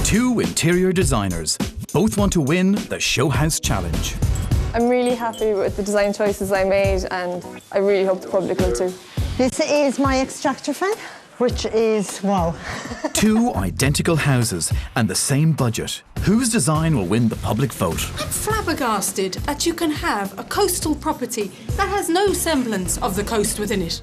Two interior designers both want to win the Showhouse challenge. I'm really happy with the design choices I made, and I really hope the public will too. This is my extractor fan, which is, wow. Two identical houses and the same budget. Whose design will win the public vote? I'm flabbergasted that you can have a coastal property that has no semblance of the coast within it.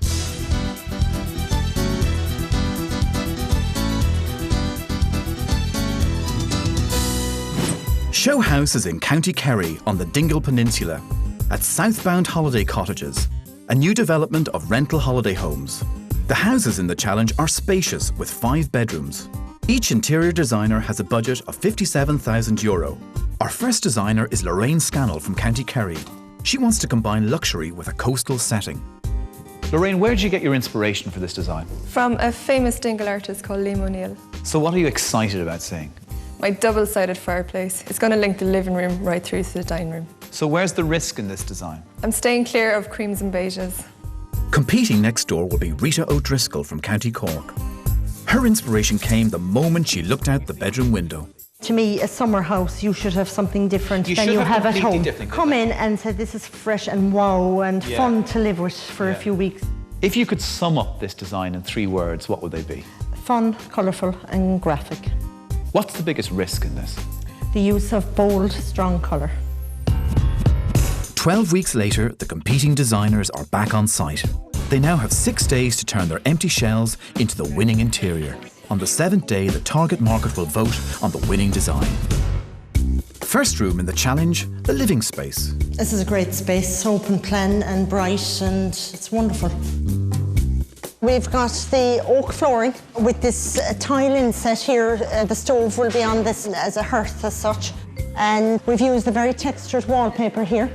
Showhouse is in County Kerry on the Dingle Peninsula at Southbound Holiday Cottages, a new development of rental holiday homes. The houses in the challenge are spacious with 5 bedrooms. Each interior designer has a budget of €57,000. Our first designer is Lorraine Scannell from County Kerry. She wants to combine luxury with a coastal setting. Lorraine, where did you get your inspiration for this design? From a famous Dingle artist called Liam O'Neill. So what are you excited about seeing? My double-sided fireplace. It's going to link the living room right through to the dining room. So where's the risk in this design? I'm staying clear of creams and beiges. Competing next door will be Rita O'Driscoll from County Cork. Her inspiration came the moment she looked out the bedroom window. To me, a summer house, you should have something different You than should you have have at completely home. different, Come in and say this is fresh and wow and fun to live with for a few weeks. If you could sum up this design in 3 words, what would they be? Fun, colourful and graphic. What's the biggest risk in this? The use of bold, strong colour. 12 weeks later, the competing designers are back on site. They now have 6 days to turn their empty shells into the winning interior. On the 7th day, the target market will vote on the winning design. First room in the challenge, the living space. This is a great space, open plan and bright, and it's wonderful. We've got the oak flooring with this tile inset here. The stove will be on this as a hearth as such. And we've used a very textured wallpaper here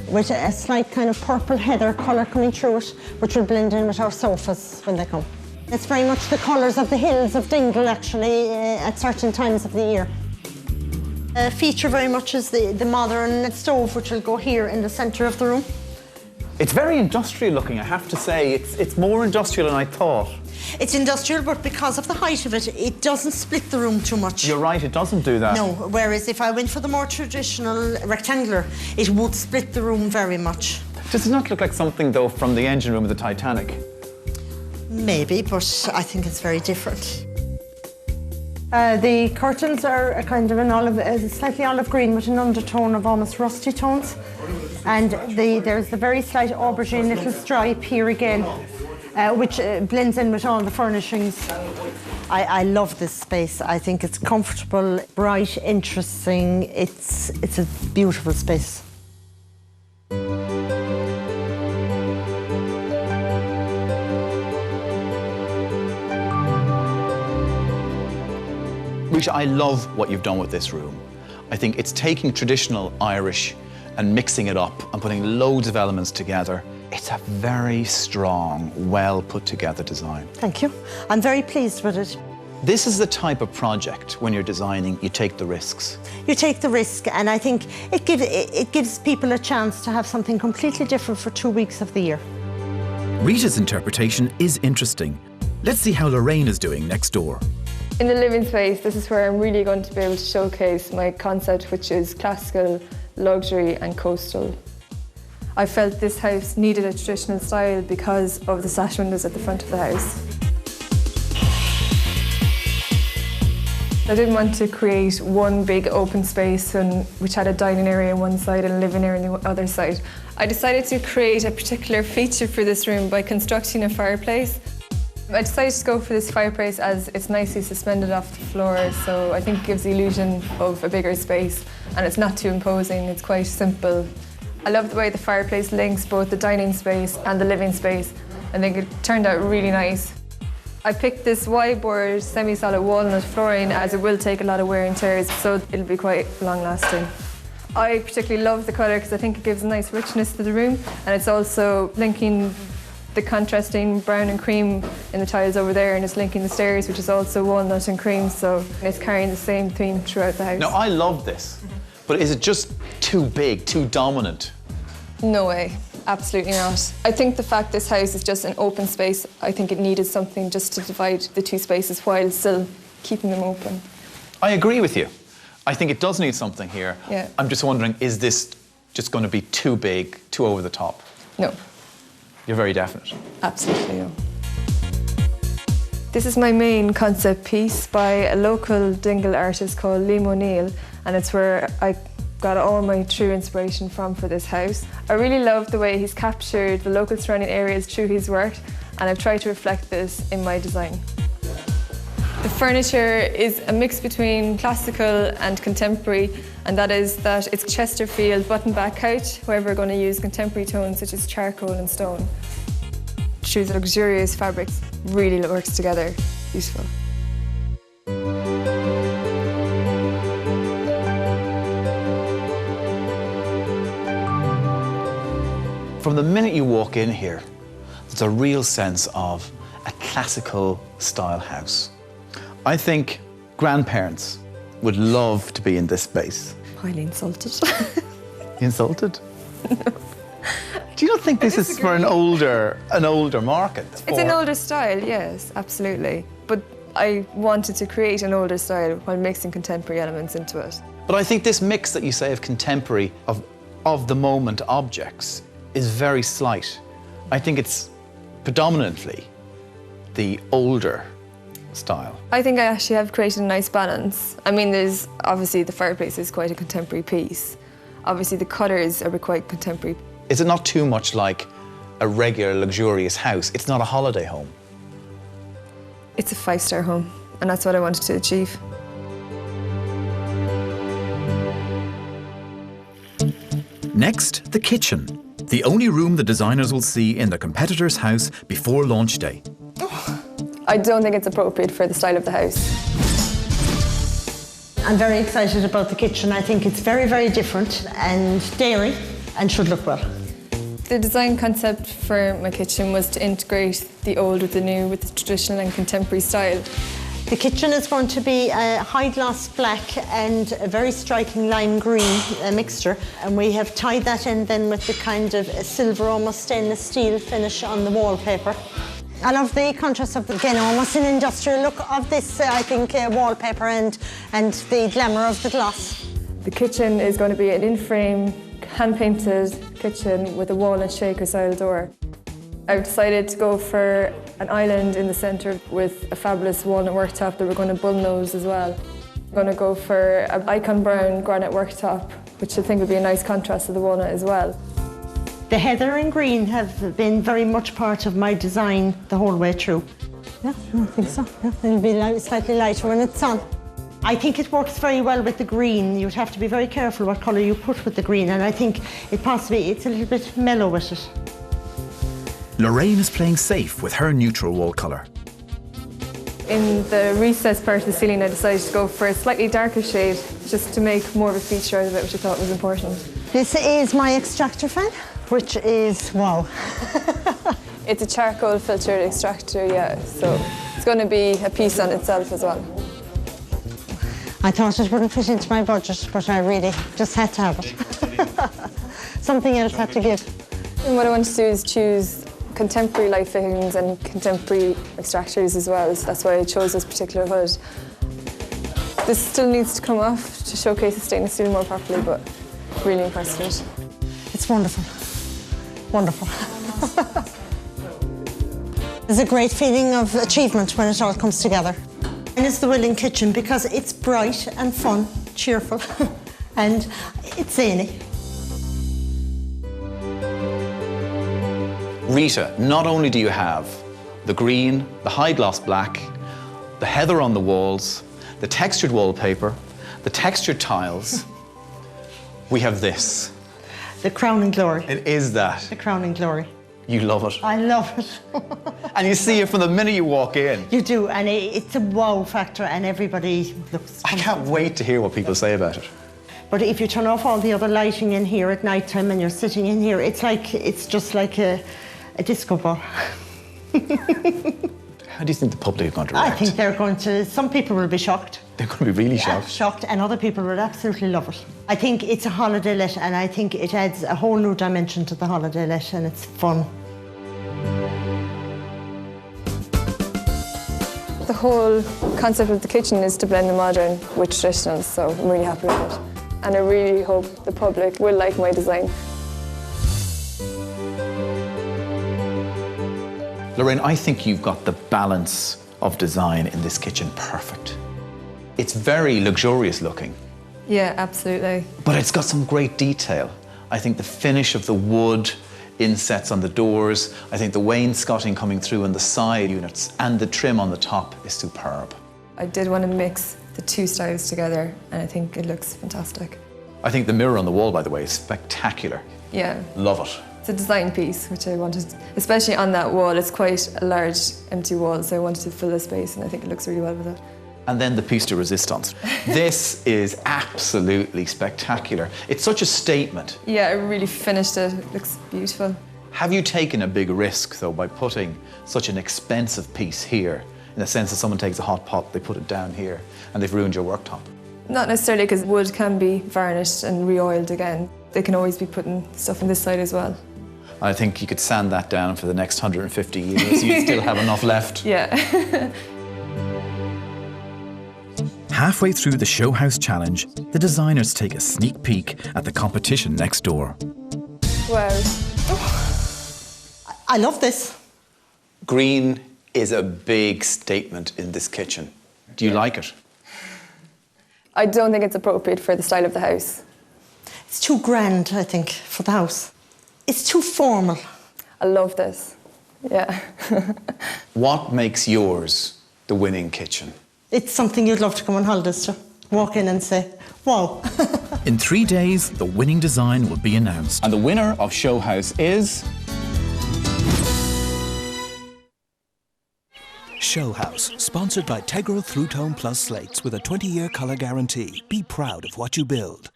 with a slight kind of purple heather colour coming through it, which will blend in with our sofas when they come. It's very much the colours of the hills of Dingle, actually, at certain times of the year. A feature very much is the modern stove, which will go here in the centre of the room. It's very industrial looking, I have to say. It's more industrial than I thought. It's industrial, but because of the height of it, it doesn't split the room too much. You're right, it doesn't do that. No, whereas if I went for the more traditional rectangular, it would split the room very much. Does it not look like something, though, from the engine room of the Titanic? Maybe, but I think it's very different. The curtains are a kind of a slightly olive green with an undertone of almost rusty tones. And there's the very slight aubergine little stripe here again, which blends in with all the furnishings. I love this space. I think it's comfortable, bright, interesting. It's a beautiful space. Rita, I love what you've done with this room. I think it's taking traditional Irish and mixing it up and putting loads of elements together. It's a very strong, well put together design. Thank you. I'm very pleased with it. This is the type of project, when you're designing, you take the risks. You take the risk, and I think it gives people a chance to have something completely different for 2 weeks of the year. Rita's interpretation is interesting. Let's see how Lorraine is doing next door. In the living space, this is where I'm really going to be able to showcase my concept, which is classical, luxury and coastal. I felt this house needed a traditional style because of the sash windows at the front of the house. I didn't want to create one big open space which had a dining area on one side and a living area on the other side. I decided to create a particular feature for this room by constructing a fireplace. I decided to go for this fireplace as it's nicely suspended off the floor, so I think it gives the illusion of a bigger space, and it's not too imposing, it's quite simple. I love the way the fireplace links both the dining space and the living space. I think it turned out really nice. I picked this wide-board semi-solid walnut flooring as it will take a lot of wear and tears, so it'll be quite long-lasting. I particularly love the colour because I think it gives a nice richness to the room, and it's also linking the contrasting brown and cream in the tiles over there, and it's linking the stairs, which is also walnut and cream, so it's carrying the same theme throughout the house. Now, I love this, but is it just too big, too dominant? No way, absolutely not. I think the fact this house is just an open space, I think it needed something just to divide the two spaces while still keeping them open. I agree with you. I think it does need something here. Yeah. I'm just wondering, is this just going to be too big, too over the top? No. You're very definite. Absolutely no. This is my main concept piece by a local dingle artist called Liam O'Neill, and it's where I got all my true inspiration from for this house. I really love the way he's captured the local surrounding areas through his work, and I've tried to reflect this in my design. The furniture is a mix between classical and contemporary, and that is that it's Chesterfield button-back couch, however we're going to use contemporary tones such as charcoal and stone. Choose luxurious fabrics, really works together, beautiful. From the minute you walk in here, there's a real sense of a classical style house. I think grandparents would love to be in this space. Highly insulted. Insulted? No. Do you not think this is for an older market? It's an older style, yes, absolutely. But I wanted to create an older style while mixing contemporary elements into it. But I think this mix that you say of contemporary, of the moment objects, is very slight. I think it's predominantly the older style. I think I actually have created a nice balance. I mean, there's obviously the fireplace is quite a contemporary piece. Obviously the colours are quite contemporary. Is it not too much like a regular luxurious house? It's not a holiday home. It's a 5-star home, and that's what I wanted to achieve. Next, the kitchen. The only room the designers will see in the competitor's house before launch day. I don't think it's appropriate for the style of the house. I'm very excited about the kitchen. I think it's very, very different and daring and should look well. The design concept for my kitchen was to integrate the old with the new, with the traditional and contemporary style. The kitchen is going to be a high gloss black and a very striking lime green mixture, and we have tied that in then with the kind of silver, almost stainless steel finish on the wallpaper. I love the contrast of, again, almost an industrial look of this, I think, wallpaper and the glamour of the gloss. The kitchen is going to be an in-frame, hand-painted kitchen with a walnut shaker-style door. I've decided to go for an island in the centre with a fabulous walnut worktop that we're going to bullnose as well. I'm going to go for an icon brown granite worktop, which I think would be a nice contrast to the walnut as well. The heather and green have been very much part of my design the whole way through. Yeah, I think so. Yeah, it'll be slightly lighter when it's on. I think it works very well with the green. You'd have to be very careful what colour you put with the green, and I think it's a little bit mellow with it. Lorraine is playing safe with her neutral wall colour. In the recessed part of the ceiling, I decided to go for a slightly darker shade, just to make more of a feature out of it, which I thought was important. This is my extractor fan, which is, wow. It's a charcoal filtered extractor, yeah, so it's going to be a piece on itself as well. I thought it wouldn't fit into my budget, but I really just had to have it. Something else had to give. And what I want to do is choose contemporary light fittings and contemporary extractors as well, so that's why I chose this particular hood. This still needs to come off to showcase the stainless steel more properly, but really impressed with it. It's wonderful. Wonderful. There's a great feeling of achievement when it all comes together. And it's the Willing Kitchen because it's bright and fun, cheerful, and it's zany. Rita, not only do you have the green, the high gloss black, the heather on the walls, the textured wallpaper, the textured tiles, we have this. The crowning glory. It is that. The crowning glory. You love it. I love it. And you see it from the minute you walk in. You do, and it's a wow factor, and everybody looks... I can't wait to hear what people say about it. But if you turn off all the other lighting in here at night time and you're sitting in here, it's just like a disco ball. How do you think the public are going to react? I think they're going to... Some people will be shocked. They're going to be really shocked. Shocked, and other people will absolutely love it. I think it's a holiday let, and I think it adds a whole new dimension to the holiday let, and it's fun. The whole concept of the kitchen is to blend the modern with traditional, so I'm really happy with it. And I really hope the public will like my design. Lorraine, I think you've got the balance of design in this kitchen perfect. It's very luxurious looking. Yeah, absolutely. But it's got some great detail. I think the finish of the wood insets on the doors, I think the wainscoting coming through on the side units and the trim on the top is superb. I did want to mix the two styles together and I think it looks fantastic. I think the mirror on the wall, by the way, is spectacular. Yeah. Love it. It's a design piece, which I wanted, especially on that wall. It's quite a large empty wall, so I wanted to fill the space and I think it looks really well with it. And then the piece de resistance. This is absolutely spectacular. It's such a statement. Yeah, I really finished it. It looks beautiful. Have you taken a big risk, though, by putting such an expensive piece here, in the sense that someone takes a hot pot, they put it down here, and they've ruined your worktop? Not necessarily, because wood can be varnished and re-oiled again. They can always be putting stuff on this side as well. I think you could sand that down for the next 150 years. You'd still have enough left. Yeah. Halfway through the Showhouse challenge, the designers take a sneak peek at the competition next door. Wow. I love this. Green is a big statement in this kitchen. Do you like it? I don't think it's appropriate for the style of the house. It's too grand, I think, for the house. It's too formal. I love this. Yeah. What makes yours the winning kitchen? It's something you'd love to come on holidays to. Walk in and say, wow. In 3 days, the winning design will be announced. And the winner of Showhouse is... Showhouse, sponsored by Tegro Through-Tone Plus slates with a 20-year colour guarantee. Be proud of what you build.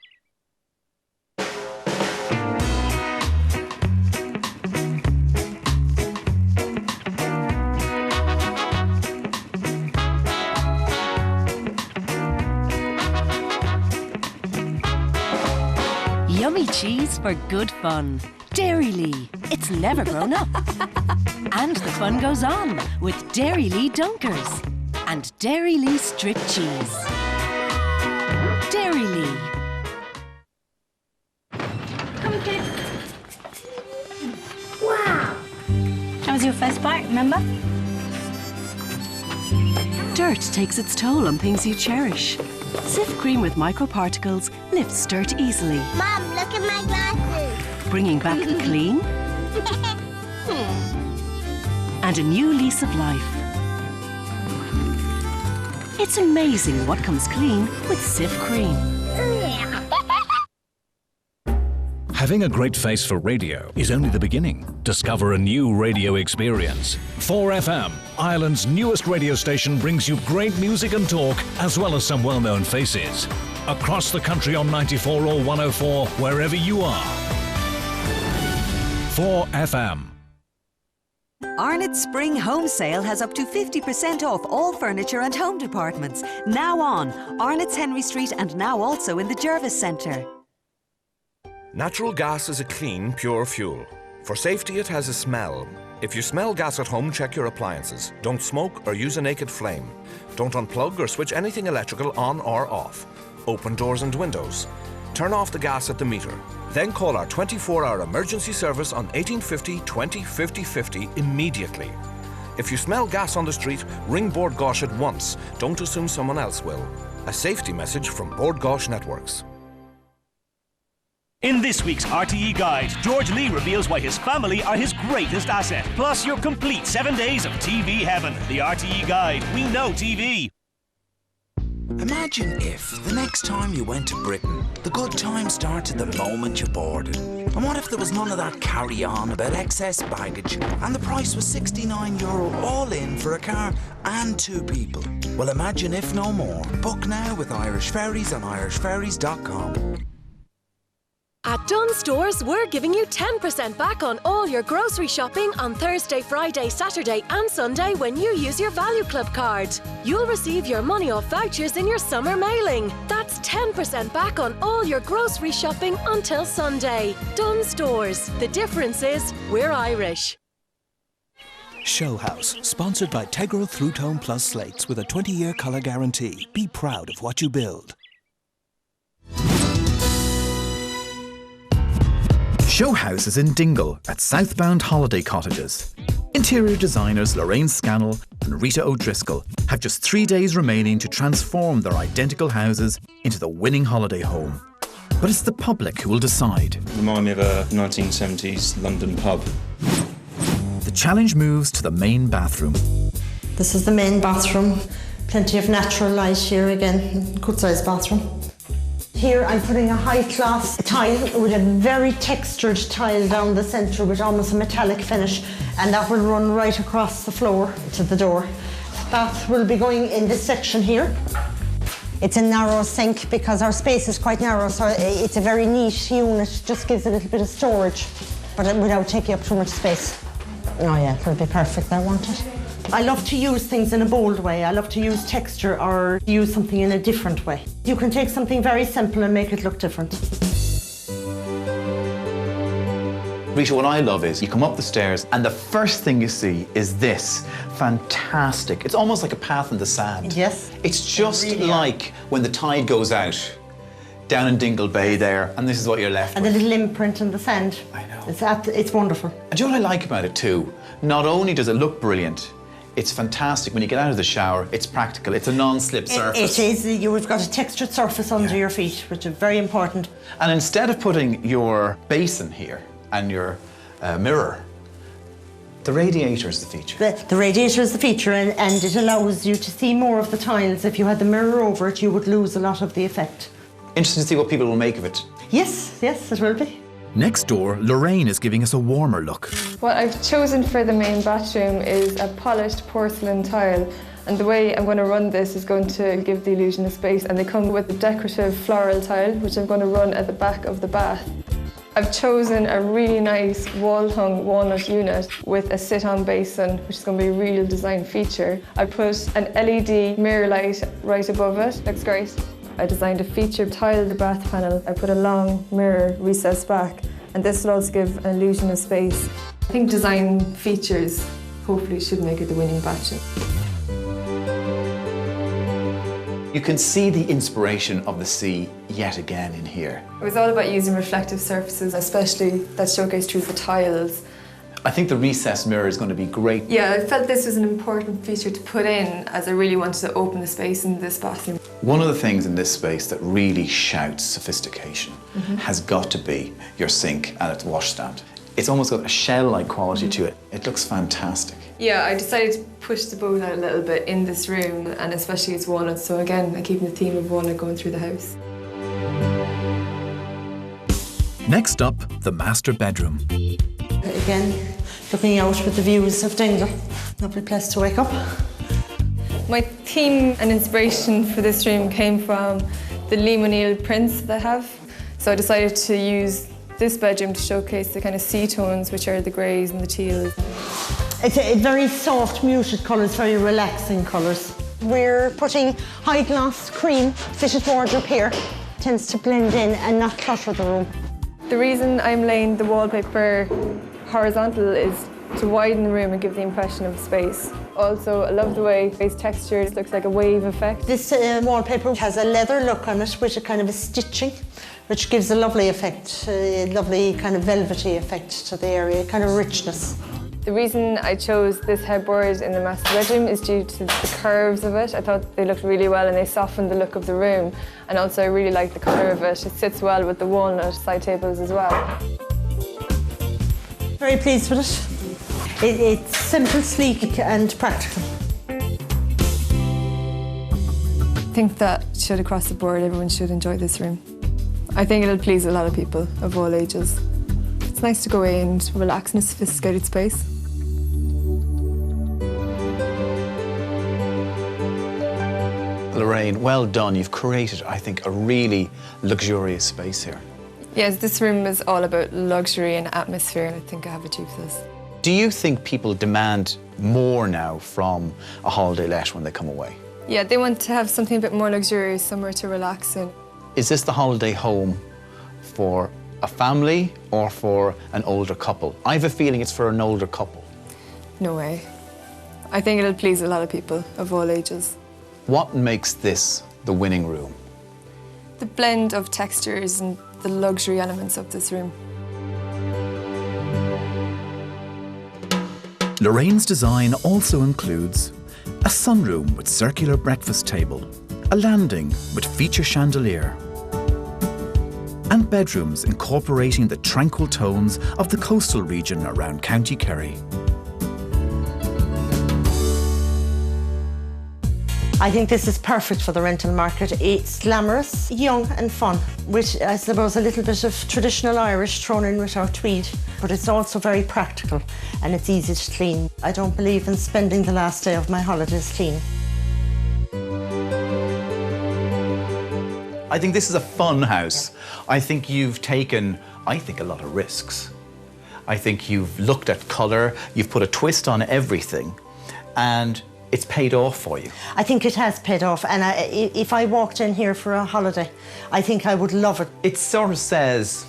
Yummy cheese for good fun. Dairylee. It's never grown up. And the fun goes on with Dairylee Dunkers and Dairylee Strip Cheese. Dairylee. Come, kids. Wow. That was your first bite, remember? Dirt takes its toll on things you cherish. Cif cream with microparticles lifts dirt easily, Mom, look at my glasses. bringing back the clean and a new lease of life. It's amazing what comes clean with Cif cream. Having a great face for radio is only the beginning. Discover a new radio experience. 4FM, Ireland's newest radio station, brings you great music and talk, as well as some well-known faces. Across the country on 94 or 104, wherever you are. 4FM. Arnott's Spring Home Sale has up to 50% off all furniture and home departments. Now on Arnott's Henry Street and now also in the Jervis Centre. Natural gas is a clean, pure fuel. For safety, it has a smell. If you smell gas at home, check your appliances. Don't smoke or use a naked flame. Don't unplug or switch anything electrical on or off. Open doors and windows. Turn off the gas at the meter. Then call our 24-hour emergency service on 1850 20 50 50 immediately. If you smell gas on the street, ring Bord Gáis at once. Don't assume someone else will. A safety message from Bord Gáis Networks. In this week's RTE Guide, George Lee reveals why his family are his greatest asset. Plus your complete 7 days of TV heaven. The RTE Guide. We know TV. Imagine if, the next time you went to Britain, the good times started the moment you boarded. And what if there was none of that carry-on about excess baggage and the price was €69 all in for a car and 2 people? Well, imagine if no more. Book now with Irish Ferries on irishferries.com. At Dunnes Stores, we're giving you 10% back on all your grocery shopping on Thursday, Friday, Saturday and Sunday when you use your Value Club card. You'll receive your money off vouchers in your summer mailing. That's 10% back on all your grocery shopping until Sunday. Dunnes Stores. The difference is we're Irish. Showhouse, sponsored by Tegro Through-Tone Plus slates with a 20-year colour guarantee. Be proud of what you build. Showhouse is in Dingle at Southbound Holiday Cottages. Interior designers Lorraine Scannell and Rita O'Driscoll have just 3 days remaining to transform their identical houses into the winning holiday home. But it's the public who will decide. Remind me of a 1970s London pub. The challenge moves to the main bathroom. This is the main bathroom. Plenty of natural light here again. Good sized bathroom. Here I'm putting a high-class tile with a very textured tile down the centre with almost a metallic finish, and that will run right across the floor to the door. The bath will be going in this section here. It's a narrow sink because our space is quite narrow, so it's a very neat unit, just gives a little bit of storage, but without taking up too much space. Oh yeah, it'll be perfect, I want it. I love to use things in a bold way. I love to use texture or use something in a different way. You can take something very simple and make it look different. Rita, what I love is you come up the stairs and the first thing you see is this fantastic, it's almost like a path in the sand. Yes. It's just really like when the tide goes out down in Dingle Bay there, and this is what you're left with. And the little imprint in the sand. I know. It's wonderful. And do you know what I like about it too? Not only does it look brilliant, it's fantastic. When you get out of the shower, it's practical. It's a non-slip surface. It is. You've got a textured surface under your feet, which is very important. And instead of putting your basin here and your mirror, the radiator is the feature. The radiator is the feature, and it allows you to see more of the tiles. If you had the mirror over it, you would lose a lot of the effect. Interesting to see what people will make of it. Yes, it will be. Next door, Lorraine is giving us a warmer look. What I've chosen for the main bathroom is a polished porcelain tile, and the way I'm going to run this is going to give the illusion of space, and they come with a decorative floral tile which I'm going to run at the back of the bath. I've chosen a really nice wall-hung walnut unit with a sit-on basin, which is going to be a real design feature. I put an LED mirror light right above it. Looks great. I designed a feature tile the bath panel. I put a long mirror recessed back, and this will also give an illusion of space. I think design features hopefully should make it the winning bathroom. You can see the inspiration of the sea yet again in here. It was all about using reflective surfaces, especially that showcase through the tiles. I think the recessed mirror is going to be great. Yeah, I felt this was an important feature to put in, as I really wanted to open the space in this bathroom. One of the things in this space that really shouts sophistication has got to be your sink and its washstand. It's almost got a shell-like quality to it. It looks fantastic. Yeah, I decided to push the boat out a little bit in this room, and especially its walnut. So again, I'm keeping the theme of walnut going through the house. Next up, the master bedroom. Again, looking out with the views of Dingle. Lovely place to wake up. My theme and inspiration for this room came from the Liam O'Neill prints that I have. So I decided to use this bedroom to showcase the kind of sea tones, which are the greys and the teals. It's a very soft, muted colours, very relaxing colours. We're putting high gloss cream fitted wardrobe here. Tends to blend in and not clutter the room. The reason I'm laying the wallpaper horizontal is to widen the room and give the impression of space. Also, I love the way it's textured. It looks like a wave effect. This wallpaper has a leather look on it with a kind of a stitching, which gives a lovely effect, a lovely kind of velvety effect to the area, kind of richness. The reason I chose this headboard in the master bedroom is due to the curves of it. I thought they looked really well and they softened the look of the room. And also I really like the colour of it. It sits well with the walnut side tables as well. Very pleased with it. It's simple, sleek and practical. I think that should across the board, everyone should enjoy this room. I think it'll please a lot of people of all ages. It's nice to go away and relax in a sophisticated space. Lorraine, well done. You've created, I think, a really luxurious space here. Yes, this room is all about luxury and atmosphere, and I think I have achieved this. Do you think people demand more now from a holiday let when they come away? Yeah, they want to have something a bit more luxurious, somewhere to relax in. Is this the holiday home for a family or for an older couple? I have a feeling it's for an older couple. No way. I think it'll please a lot of people of all ages. What makes this the winning room? The blend of textures and the luxury elements of this room. Lorraine's design also includes a sunroom with circular breakfast table, a landing with feature chandelier, and bedrooms incorporating the tranquil tones of the coastal region around County Kerry. I think this is perfect for the rental market. It's glamorous, young and fun, with, I suppose, a little bit of traditional Irish thrown in with our tweed. But it's also very practical and it's easy to clean. I don't believe in spending the last day of my holidays clean. I think this is a fun house. I think you've taken, a lot of risks. I think you've looked at colour, you've put a twist on everything, and it's paid off for you. I think it has paid off, and if I walked in here for a holiday, I think I would love it. It sort of says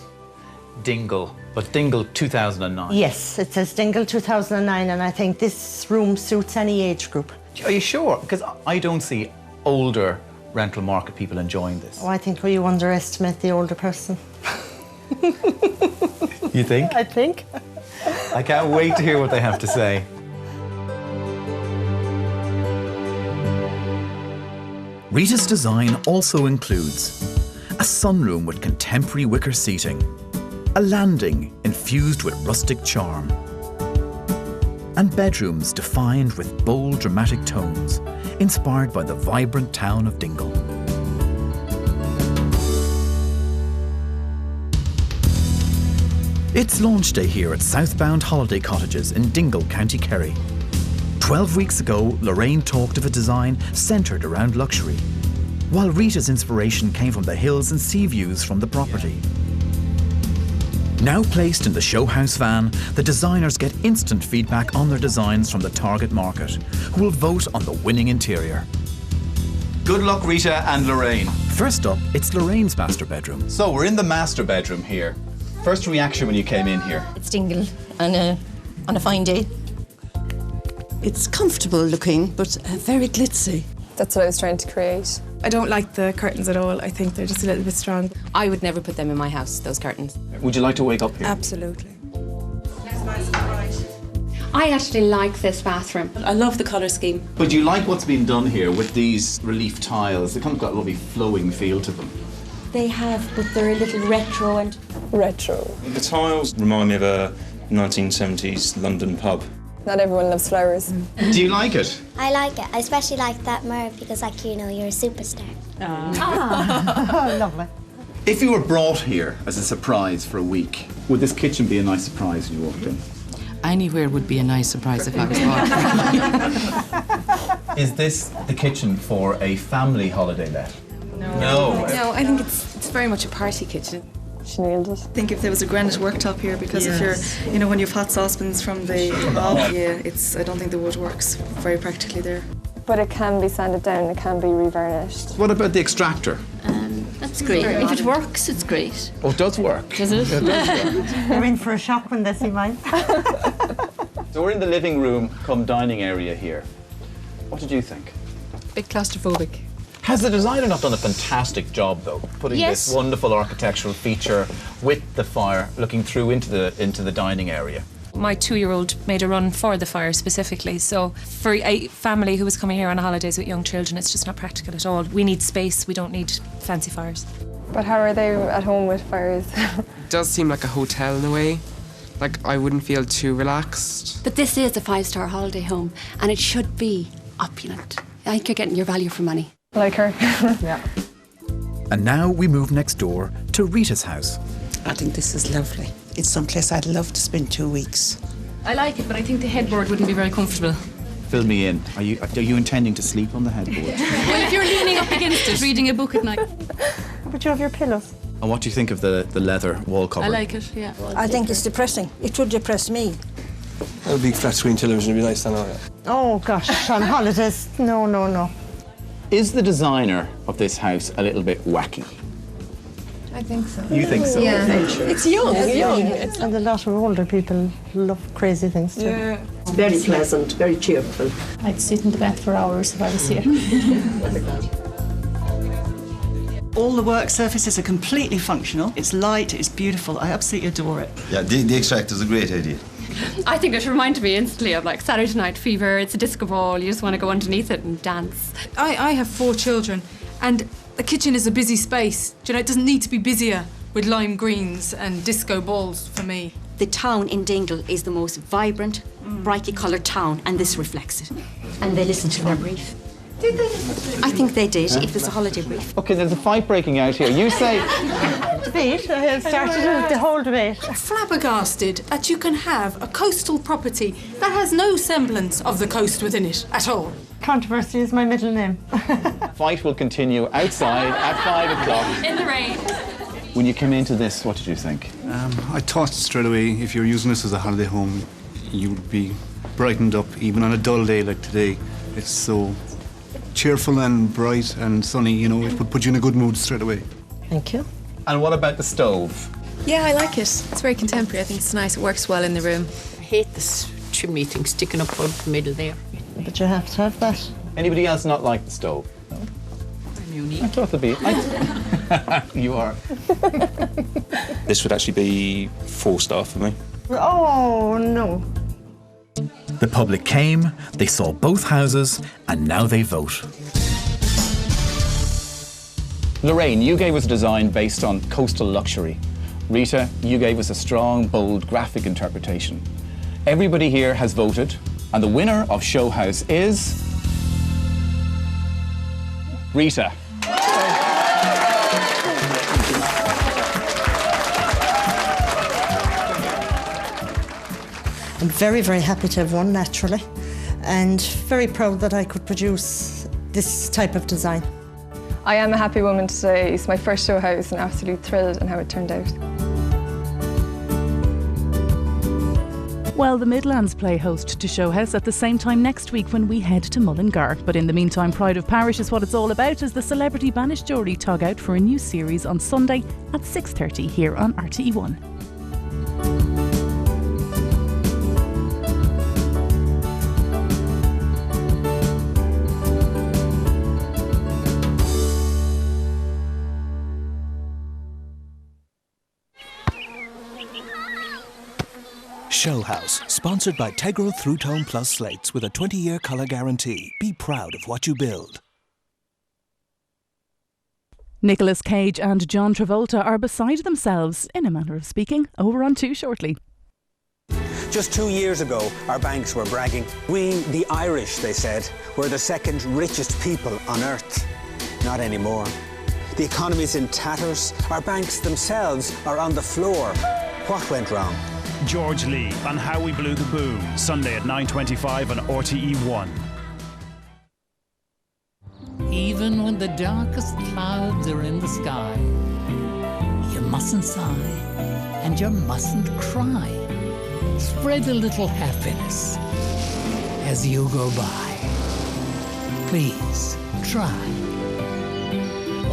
Dingle, but Dingle 2009. Yes, it says Dingle 2009, and I think this room suits any age group. Are you sure? Because I don't see older rental market people enjoying this. Oh, I think you underestimate the older person. You think? I think. I can't wait to hear what they have to say. Rita's design also includes a sunroom with contemporary wicker seating, a landing infused with rustic charm, and bedrooms defined with bold dramatic tones inspired by the vibrant town of Dingle. It's launch day here at Southbound Holiday Cottages in Dingle, County Kerry. 12 weeks ago, Lorraine talked of a design centred around luxury, while Rita's inspiration came from the hills and sea views from the property. Now placed in the Showhouse van, the designers get instant feedback on their designs from the target market, who will vote on the winning interior. Good luck, Rita and Lorraine. First up, it's Lorraine's master bedroom. So we're in the master bedroom here. First reaction when you came in here? It's Dingle on a fine day. It's comfortable looking, but very glitzy. That's what I was trying to create. I don't like the curtains at all. I think they're just a little bit strong. I would never put them in my house, those curtains. Would you like to wake up here? Absolutely. I actually like this bathroom. I love the colour scheme. But you like what's been done here with these relief tiles? They've kind of got a lovely flowing feel to them. They have, but they're a little retro and... Retro. The tiles remind me of a 1970s London pub. Not everyone loves flowers. Do you like it? I like it. I especially like that mirror because, like, you know, you're a superstar. Oh, lovely. If you were brought here as a surprise for a week, would this kitchen be a nice surprise when you walked in? Anywhere would be a nice surprise if I was walking. Is this the kitchen for a family holiday let? No, I think it's very much a party kitchen. She nailed it. I think if there was a granite worktop here, because if you're, you know, when you've hot saucepans from the hob, I don't think the wood works very practically there. But it can be sanded down, it can be revarnished. What about the extractor? That's great. If it works, it's great. Oh, it does work. Does it? It does work. You're in for a shock when they see mine. So we're in the living room cum dining area here. What did you think? Bit claustrophobic. Has the designer not done a fantastic job, though, putting this wonderful architectural feature with the fire looking through into the dining area? My 2-year-old made a run for the fire specifically, so for a family who was coming here on holidays with young children, it's just not practical at all. We need space, we don't need fancy fires. But how are they at home with fires? It does seem like a hotel in a way. Like, I wouldn't feel too relaxed. But this is a 5-star holiday home, and it should be opulent. I think you're getting your value for money. Like her. Yeah. And now we move next door to Rita's house. I think this is lovely. It's someplace I'd love to spend 2 weeks. I like it, but I think the headboard wouldn't be very comfortable. Fill me in. Are you intending to sleep on the headboard? Well, if you're leaning up against it, reading a book at night. But you have your pillows. And what do you think of the leather wall cover? I like it, yeah. I think it's depressing. It would depress me. A big flat screen television would be nice to know. Oh, gosh, on holidays. No. Is the designer of this house a little bit wacky? I think so. You think so? Yeah. It's young. It's young. And a lot of older people love crazy things too. Yeah. It's very pleasant, very cheerful. I'd sit in the bath for hours if I was here. All the work surfaces are completely functional. It's light, it's beautiful. I absolutely adore it. Yeah, the extractor is a great idea. I think it reminded me instantly of like Saturday Night Fever. It's a disco ball. You just want to go underneath it and dance. I have 4 children, and the kitchen is a busy space. Do you know, it doesn't need to be busier with lime greens and disco balls for me. The town in Dingle is the most vibrant, brightly coloured town, and this reflects it. And they listen to their brief. Did they? I think they did. It was a holiday brief. Okay, there's a fight breaking out here. You say... Debate. I have started the whole debate. Flabbergasted that you can have a coastal property that has no semblance of the coast within it at all. Controversy is my middle name. Fight will continue outside at 5 o'clock. In the rain. When you came into this, what did you think? I thought straight away, if you're using this as a holiday home, you would be brightened up, even on a dull day like today. It's so cheerful and bright and sunny, you know, it would put you in a good mood straight away. Thank you. And what about the stove? Yeah, I like it. It's very contemporary. I think it's nice. It works well in the room. I hate this chimney thing sticking up out the middle there. But you have to have that. Anybody else not like the stove? No? I'm unique. I thought there'd be... You are. This would actually be 4-star for me. Oh, no. The public came, they saw both houses, and now they vote. Lorraine, you gave us a design based on coastal luxury. Rita, you gave us a strong, bold, graphic interpretation. Everybody here has voted, and the winner of Showhouse is... Rita. I'm very, very happy to have won, naturally, and very proud that I could produce this type of design. I am a happy woman today. It's my first show house and absolutely thrilled in how it turned out. Well, the Midlands play host to Showhouse at the same time next week when we head to Mullingar. But in the meantime, Pride of Parish is what it's all about as the celebrity banished jury tug out for a new series on Sunday at 6:30 here on RTE1. Showhouse, sponsored by Tegro Through Tone Plus Slates with a 20-year colour guarantee. Be proud of what you build. Nicolas Cage and John Travolta are beside themselves, in a manner of speaking. Over on 2 shortly. Just 2 years ago, our banks were bragging. We, the Irish, they said, were the second richest people on earth. Not anymore. The economy's in tatters. Our banks themselves are on the floor. What went wrong? George Lee on How We Blew the Boom, Sunday at 9:25 on RTE1. Even when the darkest clouds are in the sky, you mustn't sigh and you mustn't cry. Spread a little happiness as you go by. Please try.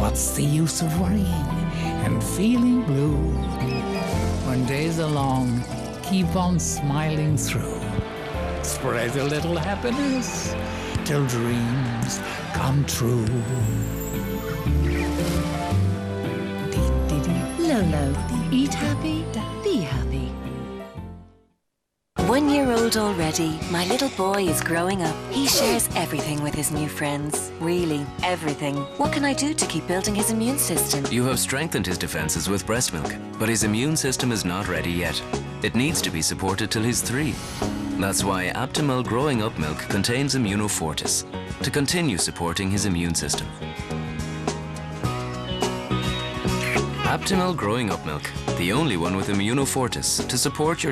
What's the use of worrying and feeling blue? When days are long, keep on smiling through. Spread a little happiness till dreams come true. Lolo, eat happy, be happy. 1 year old already, my little boy is growing up. He shares everything with his new friends. Really, everything. What can I do to keep building his immune system? You have strengthened his defenses with breast milk, but his immune system is not ready yet. It needs to be supported till he's 3. That's why Aptamil Growing Up Milk contains Immunofortis to continue supporting his immune system. Aptamil Growing Up Milk, the only one with Immunofortis to support your